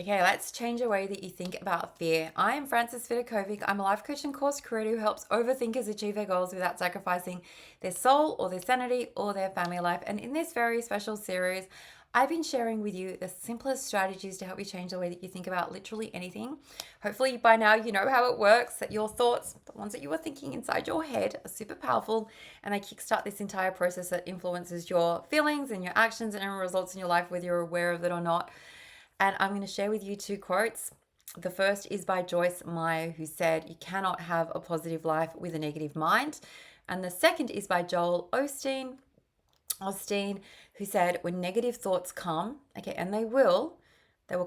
Okay, let's change the way that you think about fear. I am Frances Vidakovic. I'm a life coach and course creator who helps overthinkers achieve their goals without sacrificing their soul or their sanity or their family life. And in this very special series, I've been sharing with you the simplest strategies to help you change the way that you think about literally anything. Hopefully, by now, you know how it works, that your thoughts, the ones that you are thinking inside your head, are super powerful and they kickstart this entire process that influences your feelings and your actions and results in your life, whether you're aware of it or not. And I'm going to share with you two quotes. The first is by Joyce Meyer, who said, "You cannot have a positive life with a negative mind." And the second is by Joel Osteen, who said, "When negative thoughts come, okay, and they will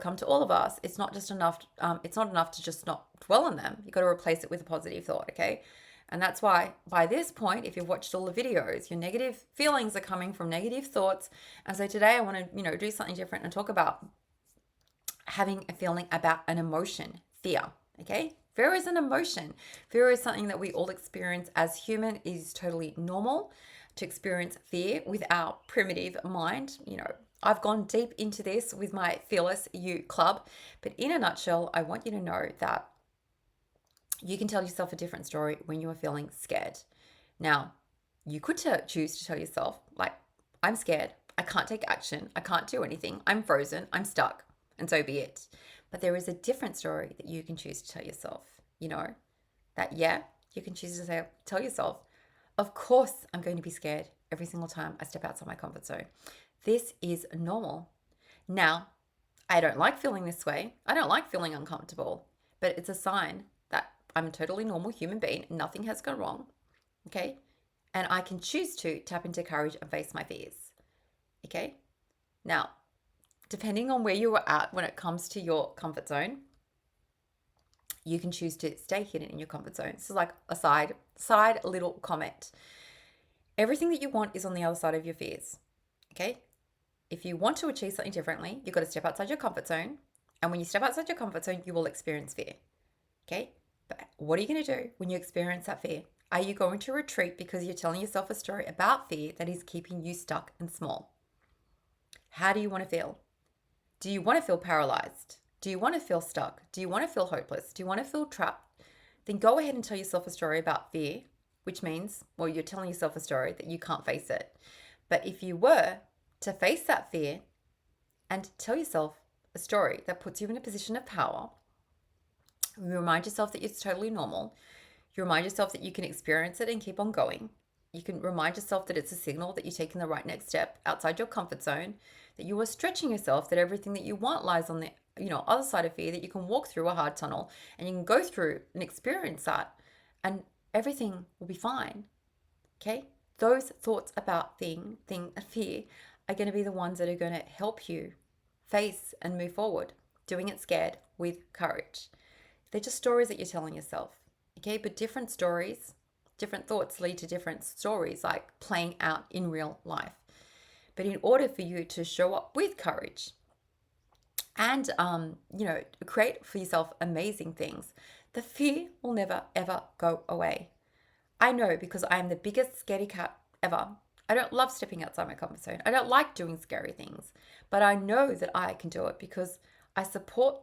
come to all of us. It's not just enough. It's not enough to just not dwell on them. You've got to replace it with a positive thought, okay? And that's why by this point, if you've watched all the videos, your negative feelings are coming from negative thoughts. And so today I want to, do something different and talk about having a feeling about an emotion, fear. Okay? Fear is an emotion. Fear is something that we all experience as human. It is totally normal to experience fear with our primitive mind. I've gone deep into this with my Fearless You Club, but in a nutshell, I want you to know that you can tell yourself a different story when you are feeling scared. Now, you could choose to tell yourself, like, I'm scared. I can't take action. I can't do anything. I'm frozen. I'm stuck. And so be it. But there is a different story that you can choose to tell yourself, that, yeah, you can choose to tell yourself, of course, I'm going to be scared every single time I step outside my comfort zone. This is normal. Now, I don't like feeling this way. I don't like feeling uncomfortable, but it's a sign that I'm a totally normal human being. Nothing has gone wrong. Okay. And I can choose to tap into courage and face my fears. Okay. Now, depending on where you are at when it comes to your comfort zone, you can choose to stay hidden in your comfort zone. So like a side little comment. Everything that you want is on the other side of your fears. Okay? If you want to achieve something differently, you've got to step outside your comfort zone. And when you step outside your comfort zone, you will experience fear. Okay? But what are you going to do when you experience that fear? Are you going to retreat because you're telling yourself a story about fear that is keeping you stuck and small? How do you want to feel? Do you want to feel paralyzed? Do you want to feel stuck? Do you want to feel hopeless? Do you want to feel trapped? Then go ahead and tell yourself a story about fear, which means, well, you're telling yourself a story that you can't face it. But if you were to face that fear and tell yourself a story that puts you in a position of power, you remind yourself that it's totally normal. You remind yourself that you can experience it and keep on going. You can remind yourself that it's a signal that you're taking the right next step outside your comfort zone, that you are stretching yourself, that everything that you want lies on the other side of fear, that you can walk through a hard tunnel and you can go through and experience that and everything will be fine. Okay? Those thoughts about fear are going to be the ones that are going to help you face and move forward, doing it scared with courage. They're just stories that you're telling yourself. Okay? But different stories, different thoughts lead to different stories, like playing out in real life. But in order for you to show up with courage and, create for yourself amazing things, the fear will never, ever go away. I know because I am the biggest scaredy cat ever. I don't love stepping outside my comfort zone. I don't like doing scary things, but I know that I can do it because I support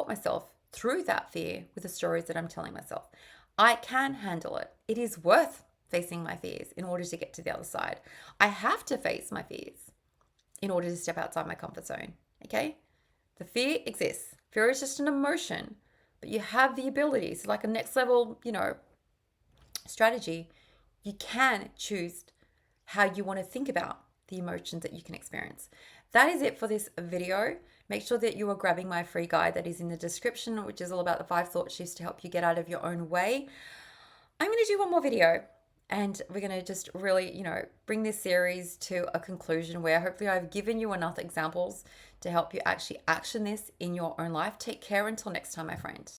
myself through that fear with the stories that I'm telling myself. I can handle it. It is worth facing my fears in order to get to the other side. I have to face my fears in order to step outside my comfort zone. Okay? The fear exists. Fear is just an emotion, but you have the ability. So, like a next level, strategy, you can choose how you want to think about the emotions that you can experience. That is it for this video. Make sure that you are grabbing my free guide that is in the description, which is all about the 5 thought shifts to help you get out of your own way. I'm going to do one more video and we're going to just really, bring this series to a conclusion where hopefully I've given you enough examples to help you actually action this in your own life. Take care until next time, my friend.